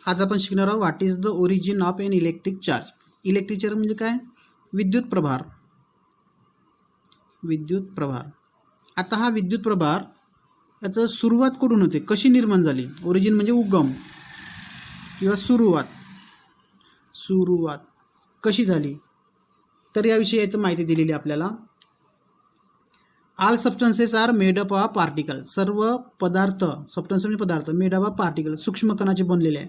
आज आपण शिकणार आहोत what is the origin of an electric charge. Electric charge म्हणजे काय? विद्युत प्रभार. विद्युत प्रभार. आता हा विद्युत प्रभार याचं सुरुवात कुठून होते, कशी निर्माण झाली? ओरिजिन म्हणजे उगम किंवा सुरुवात. सुरुवात कशी झाली तर याविषयी इथं माहिती दिलेली आपल्याला. All substances are made up of particle. सर्व पदार्थ, सबस्टन्स म्हणजे पदार्थ, मेड अप ऑफ पार्टिकल, सूक्ष्म कणाचे बनलेले आहे.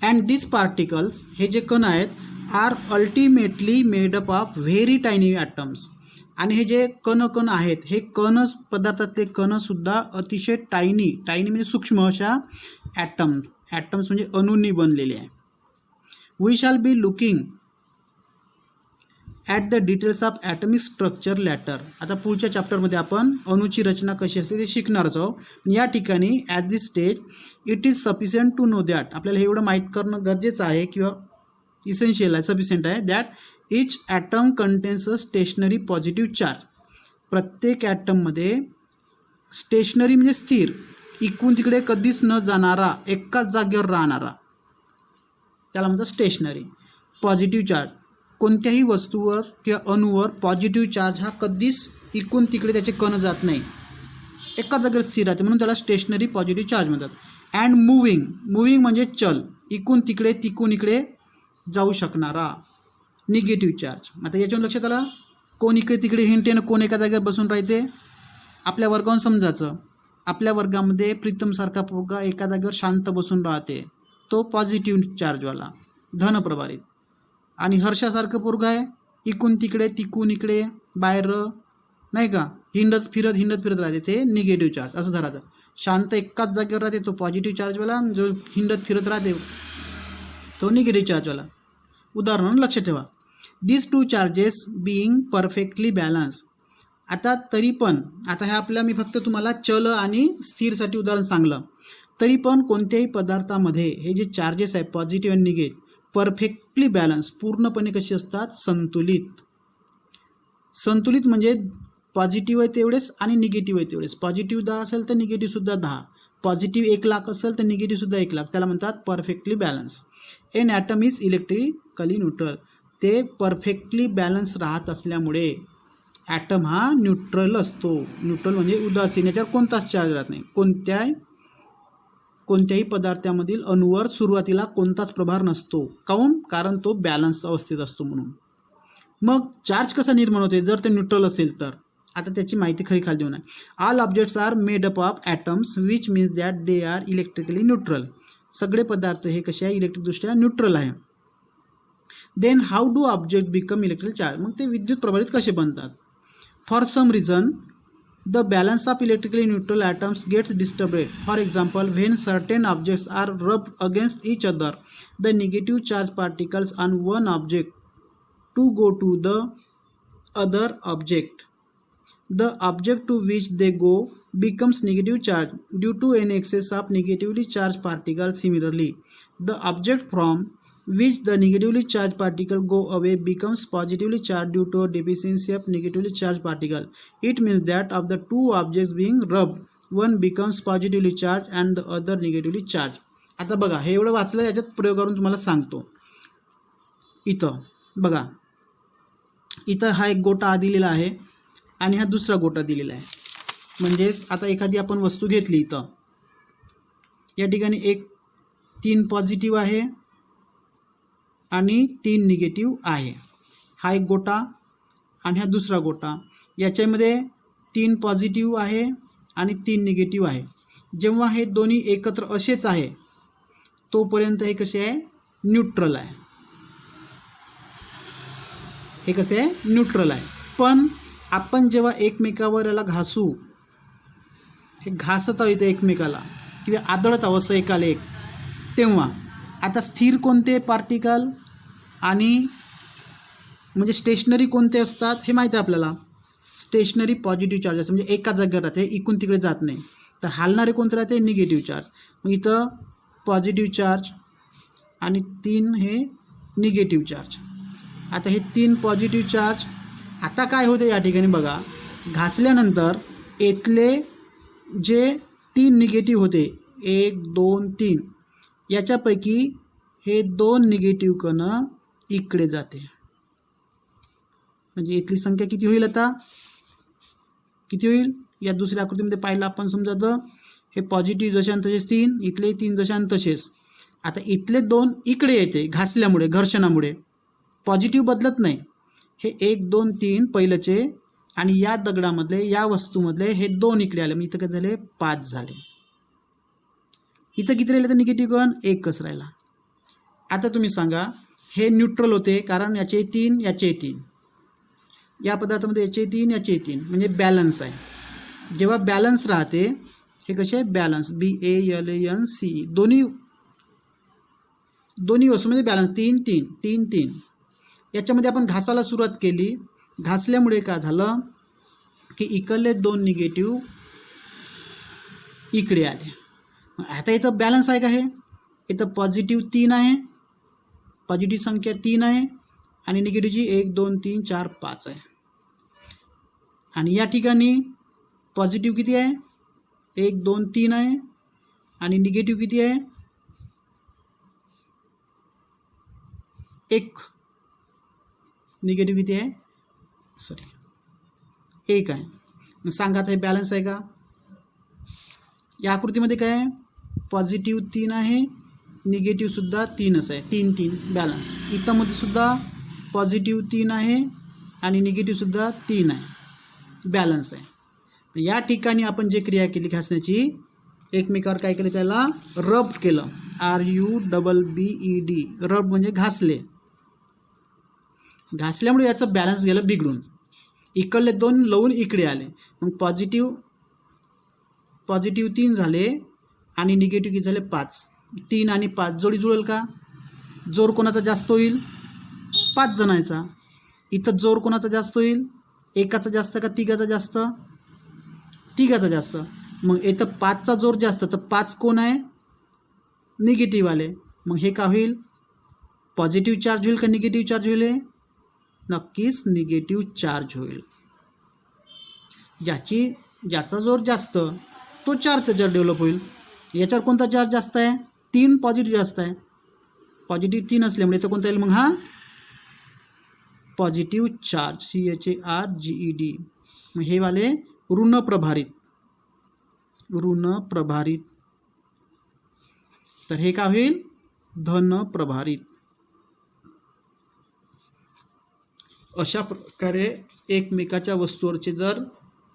अँड दिस पार्टिकल्स, हे जे कण आहेत, are ultimately made up of very tiny atoms. आणि हे जे कण आहेत, हे कण, पदार्थातले कणसुद्धा अतिशय टायनी म्हणजे सूक्ष्म अशा ॲटम्स म्हणजे अणूंनी बनलेले आहे. We shall be looking at the details of atomic structure later. आता पुढच्या चॅप्टरमध्ये आपण अणूची रचना कशी असते ते शिकणारच आहोत. या ठिकाणी at this stage it is sufficient to know that, आपल्याला हे एवढं माहीत करणं गरजेचं आहे किंवा इसेन्शियल आहे, सफिशियंट आहे, that each atom contains a stationary positive charge. प्रत्येक ॲटममध्ये स्टेशनरी म्हणजे स्थिर, इकडून तिकडे कधीच न जाणारा, एकाच जागेवर राहणारा, त्याला म्हणतात स्टेशनरी. पॉझिटिव्ह चार्ज, कोणत्याही वस्तूवर किंवा अणूवर पॉझिटिव्ह चार्ज हा कधीच इकडून तिकडे त्याचे कण जात नाही, एका जागेवर स्थिर राहते, म्हणून त्याला स्टेशनरी पॉझिटिव्ह चार्ज म्हणतात. अँड मुव्हिंग म्हणजे चल, इकडून तिकडे तिकडून इकडे जाऊ शकणारा निगेटिव्ह चार्ज. आता याच्यावर लक्षात आलं, कोण इकडे तिकडे हिंटेनं कोण एका जागेवर बसून राहते. आपल्या वर्गावर समजायचं, आपल्या वर्गामध्ये प्रीतमसारखा पोरगा एका जागेवर शांत बसून राहते, तो पॉझिटिव्ह चार्जवाला, धनप्रभारित. आणि हर्षासारखं पोरगा आहे, इकडून तिकडे तिकडून इकडे बाहेर नाही का हिंडत फिरत राहते, ते निगेटिव्ह चार्ज असं धरायचं. शांत एकाच जागेवर राहते तो पॉझिटिव्ह चार्जवाला, जो हिंडत फिरत राहते तो निगेटिव्ह चार्जवाला. उदाहरण लक्षात ठेवा. This two charges being perfectly balance. आता तरी पण, आता हे आपल्या मी फक्त तुम्हाला चल आणि स्थिरसाठी उदाहरण सांगलं, तरी पण कोणत्याही पदार्थामध्ये हे जे चार्जेस आहे पॉझिटिव्ह आणि निगेटिव्ह परफेक्टली बॅलन्स, पूर्णपणे कशी असतात, संतुलित. संतुलित म्हणजे पॉझिटिव्ह आहे तेवढेच आणि निगेटिव्ह आहे तेवढेच. पॉझिटिव्ह 10 असेल तर निगेटिव्हसुद्धा 10. पॉझिटिव्ह 1,00,000 असेल तर निगेटिव्हसुद्धा 1,00,000. त्याला म्हणतात perfectly balance. An atom is electrically neutral. ते परफेक्टली बॅलन्स राहत असल्यामुळे ॲटम हा न्यूट्रल असतो. न्यूट्रल म्हणजे उदासीन, याच्यावर कोणताच चार्ज राहत नाही. कोणत्याही पदार्थामधील अणूवर सुरुवातीला कोणताच प्रभार नसतो. काऊन? कारण तो बॅलन्स अवस्थेत असतो म्हणून. मग चार्ज कसा निर्माण होते जर ते न्यूट्रल असेल तर? आता त्याची माहिती खरी खाली देऊन आहे. All objects are made up of atoms which means that they are electrically neutral. सगळे पदार्थ हे कसे आहे, इलेक्ट्रिकदृष्ट्या न्यूट्रल आहे. Then how do object become electrical charge. मग ते विद्युत प्रभारित कसे बनतात? For some reason the balance of electrically neutral atoms gets disturbed. For example, when certain objects are rubbed against each other, the negative charge particles on one object to go to the other object. The object to which they go becomes negative charge due to an excess of negatively charged particles. Similarly, the object from which the negatively charged particle go away becomes positively charged due to a deficiency of negatively charged particle. It means that of the two objects being rubbed, one becomes positively charged and the other negatively charged. आता बघा, हे एवढं वाचलं, याच्यात प्रयोग करून तुम्हाला सांगतो. इथं बघा, इथं हा एक गोटा दिलेला आहे आणि हा दुसरा गोटा दिलेला आहे. म्हणजेच आता एखादी आपण वस्तू घेतली, इथं या ठिकाणी 3 पॉझिटिव्ह आहे आणि 3 निगेटिव्ह आहे. हा एक गोटा आणि हा दुसरा गोटा, याच्यामध्ये 3 पॉझिटिव्ह आहे आणि 3 निगेटिव्ह आहे. जेव्हा हे दोन्ही एकत्र असेच आहे तोपर्यंत हे कसे आहे, न्यूट्रल आहे. हे कसे आहे, न्यूट्रल आहे. पण आपण जेव्हा एकमेकावर याला घासू, हे घासत आहोत एकमेकाला किंवा आदळत आहोत असं एकाला एक, तेव्हा आता स्थिर कोणते पार्टिकल आणि म्हणजे स्टेशनरी कोणते असतात हे माहिती आहे आपल्याला. स्टेशनरी पॉझिटिव्ह चार्ज म्हणजे एका जागेवर राहते, इकडून तिकडे जात नाही. तर हालणारे कोणते राहते, निगेटिव्ह चार्ज. मग इथं पॉझिटिव्ह चार्ज आणि 3 हे निगेटिव्ह चार्ज. आता हे 3 पॉझिटिव्ह चार्ज, आता काय होते या ठिकाणी बघा, घासल्यानंतर इथले जे 3 निगेटिव्ह होते, 1 2 3, याच्यापैकी हे 2 निगेटिव्ह कण इकडे जाते, म्हणजे इथली संख्या किती होईल? आता किती होईल? या दुसऱ्या आकृतीमध्ये पाहिलं आपण, समजा तर हे पॉझिटिव्ह जशान तसेच 3, इथले 3 जशान तसेच. आता इथले 2 इकडे येते घासल्यामुळे, घर्षणामुळे. पॉझिटिव्ह बदलत नाही. हे 1 2 3 पहिलंचे, आणि या दगडामधले, या वस्तूमधले हे 2 इकडे आले, म्हणजे इथं काय झाले? 5 झाले. इथं किती राहिले तर निगेटिव्ह कण? 1च राहिला. आता तुम्ही सांगा, हे न्यूट्रल होते कारण याचे 3 याचे 3, या पदार्थामध्ये याचे 3 याचे 3, म्हणजे बॅलन्स आहे. जेव्हा बॅलन्स राहते, हे कसे बॅलन्स, BALANCE, दोन्ही वस्तूमध्ये बॅलन्स, 3 3 3 3. याच्यामध्ये आपण घासायला सुरुवात केली. घासल्यामुळे काय झालं की इकडले 2 निगेटिव्ह इकडे आले. आता इथं बॅलन्स आहे का? हे इथं पॉझिटिव्ह 3 आहे, पॉझिटिव्ह संख्या 3 आहे, आणि निगेटिव्हची 1 2 3 4 5 आहे. आणि या ठिकाणी पॉझिटिव्ह किती आहे? 1 2 3 आहे, आणि निगेटिव्ह किती आहे? 1. निगेटिव्ह किती आहे? 1 आहे. मग सांगा आता हे बॅलन्स आहे का? या आकृतीमध्ये काय आहे? पॉझिटिव्ह 3 आहे, निगेटिव्हसुद्धा 3च आहे, 3 3 बॅलन्स. इथं मध्ये सुद्धा पॉझिटिव्ह 3 आहे आणि निगेटिव्हसुद्धा 3 आहे, बॅलन्स आहे. या ठिकाणी आपण जे क्रिया केली घासण्याची, एकमेकावर काय केलं? त्याला रब केलं, RUBBED, रब म्हणजे घासले. घासल्यामुळे याचं बॅलन्स गेलं बिघडून, इकडले 2 लावून इकडे आले. मग पॉझिटिव्ह 3 झाले आणि निगेटिव्ह किती झाले? 5. 3 आणि 5 जोडी जुळेल का? जोर कोणाचा जास्त होईल? 5 जणांचा. इथं जोर कोणाचा जास्त होईल? एकाचा जास्त का तिघाचा जास्त? तिघाचा जास्त. मग इथं 5चा जोर जास्त, तर 5 कोण आहे? निगेटिव्ह आले. मग हे का होईल? पॉझिटिव्ह चार्ज होईल का निगेटिव्ह चार्ज होईल? नक्कीच निगेटिव्ह चार्ज होईल. ज्याचा जोर जास्त तो चार्ज डेव्हलप होईल. याच्यावर कोणता चार्ज जास्त आहे? 3 पॉझिटिव्ह जास्त आहे. पॉझिटिव्ह 3 असल्यामुळे तर कोणता येईल मग? हा पॉझिटिव्ह चार्ज, CHARGED. मग हे वाले ऋण प्रभारित. तर हे काय होईल? धन प्रभारित. अशा प्रकारे एकमेकाच्या वस्तूवरचे जर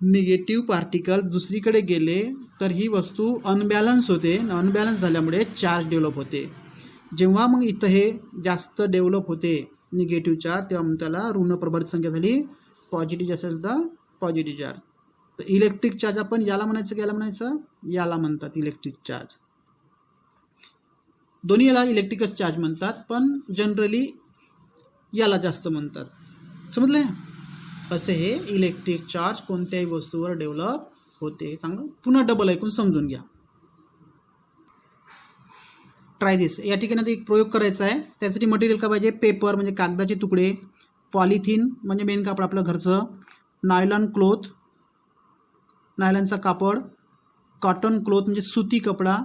निगेटिव्ह पार्टिकल दुसरीकडे गेले तर ही वस्तू अनबॅलन्स होते. अनबॅलन्स झाल्यामुळे चार्ज डेव्हलप होते. जेव्हा मग इथं हे जास्त डेव्हलप होते निगेटिव्ह चार्ज, तेव्हा मग त्याला ऋण प्रभारित संख्या झाली. पॉझिटिव्ह असेल तर पॉझिटिव्ह चार्ज. तर इलेक्ट्रिक चार्ज आपण याला म्हणायचं, याला म्हणायचं, याला म्हणतात इलेक्ट्रिक चार्ज. दोन्ही याला इलेक्ट्रिकच चार्ज म्हणतात, पण जनरली याला जास्त म्हणतात. समजले? असे हे इलेक्ट्रिक चार्ज कोणत्याही वस्तूवर डेव्हलप होते. चांगलं पुन्हा डबल ऐकून समजून घ्या. ट्राय दिस. या ठिकाणी आता एक प्रयोग करायचा आहे. त्यासाठी मटेरियल काय पाहिजे? पेपर म्हणजे कागदाचे तुकडे, पॉलिथिन म्हणजे मेन कापड आपलं घरचं, नायलॉन क्लोथ नायलॉनचा कापड, कॉटन क्लोथ म्हणजे सुती कपडा,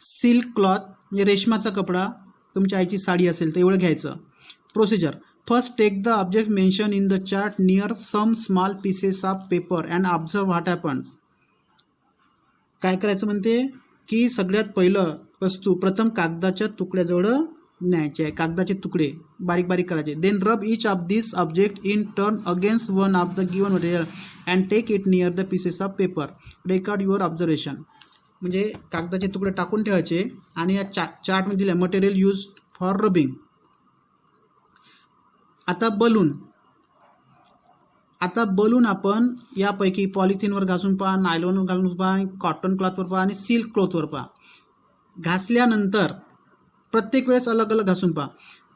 सिल्क क्लॉथ म्हणजे रेशमाचा कपडा, तुमच्या आईची साडी असेल तर एवढं घ्यायचं. Procedure: first take the object mention in the chart near some small pieces of paper and observe what happens. काय करायचं म्हणते की सगळ्यात पहिलं वस्तू प्रथम कागदाच्या तुकड्याजवळ न्यायचे आहे. कागदाचे तुकडे बारीक बारीक करायचे. Then rub each of this object in turn against one of the given material and take it near the pieces of paper. Record your observation. म्हणजे कागदाचे तुकडे टाकून ठेवायचे आणि या चार्टमध्ये दिलं मटेरियल यूज फॉर रबिंग. आता बलून आपण यापैकी पॉलिथिनवर घासून पहा, नायलॉनवर घालून पहा, कॉटन क्लॉथवर पहा आणि सिल्क क्लॉथवर पहा. घासल्यानंतर प्रत्येक वेळेस अलग अलग घासून पहा.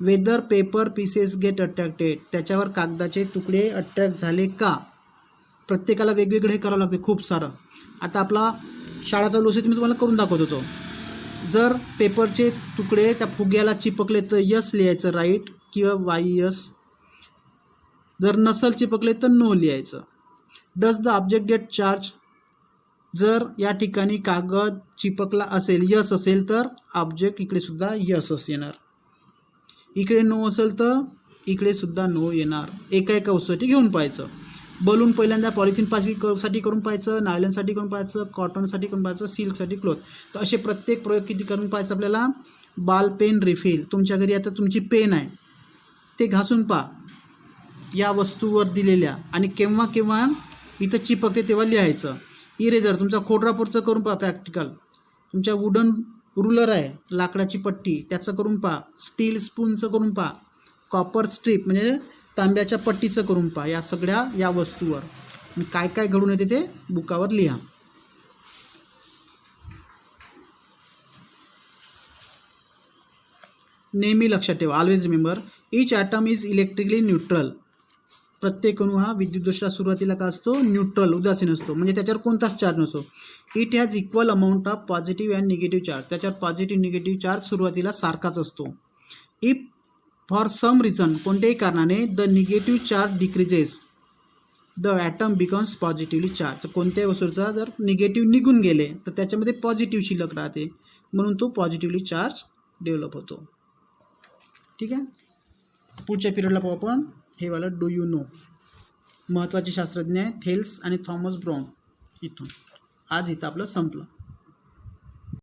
Whether paper pieces get attracted. त्याच्यावर कागदाचे तुकडे अट्रॅक्ट झाले का? प्रत्येकाला वेगवेगळे हे करावं लागते खूप सारं. आता आपला शाळा चालू असेल मी तुम्हाला करून दाखवत होतो. जर पेपरचे तुकडे त्या फुग्याला चिपकले तर यस लिहायचं राईट किंवा वाई यस. जर नसल चिपकले तर नो लिहायचं. Does the object gate charge? जर या ठिकाणी कागद चिपकला असेल, यस असेल तर ऑब्जेक्ट इकडे सुद्धा यसच येणार. इकडे नो असेल तर इकडे सुद्धा नो येणार. एका वस्तूसाठी घेऊन पाहायचं. बलून पहिल्यांदा पॉलिथिन साठी करून पाहायचं, नायलनसाठी करून पाहायचं, कॉटनसाठी करून पाहायचं, सिल्कसाठी क्लॉथ. तर असे प्रत्येक प्रयोग किती करून पाहायचं आपल्याला. Ball pen refill. तुमच्या घरी आता तुमची पेन आहे ते घासून पहा या वस्तूवर दिलेल्या, आणि केव्हा केव्हा इथं चिपकते तेव्हा लिहायचं. इरेझर तुमचा खोडरापूरचं करून पहा प्रॅक्टिकल. तुमच्या वुडन रुलर आहे, लाकडाची पट्टी, त्याचं करून पहा. स्टील स्पूनचं करून पहा. कॉपर स्ट्रीप म्हणजे तांब्याच्या पट्टीचं करून पहा. या सगळ्या या वस्तूवर काय काय घडून येते ते बुकावर लिहा. नेहमी लक्षात ठेवा, always remember, each atom is electrically neutral. प्रत्येक अणू हा विद्युतदृष्ट्या सुरुवातीला का असतो, न्यूट्रल, उदासीन असतो, म्हणजे त्याच्यावर कोणताच चार्ज नसतो. It has equal amount of positive and negative charge. त्याच्यावर पॉझिटिव्ह निगेटिव्ह चार्ज सुरुवातीला सारखाच असतो. इफ फॉर सम रिझन, कोणत्याही कारणाने, the negative charge decreases, the atom becomes positively charge. तर कोणत्याही वस्तूचा जर निगेटिव्ह निघून गेले तर त्याच्यामध्ये पॉझिटिव्ह शिल्लक राहते, म्हणून तो पॉझिटिव्हली चार्ज डेव्हलप होतो. ठीक आहे. पुढच्या पिरियडला पाहू आपण हे वालं डू यू नो. महत्त्वाचे शास्त्रज्ञ आहे थेल्स आणि थॉमस ब्राउन. इथून आज इथं आपलं संपलं.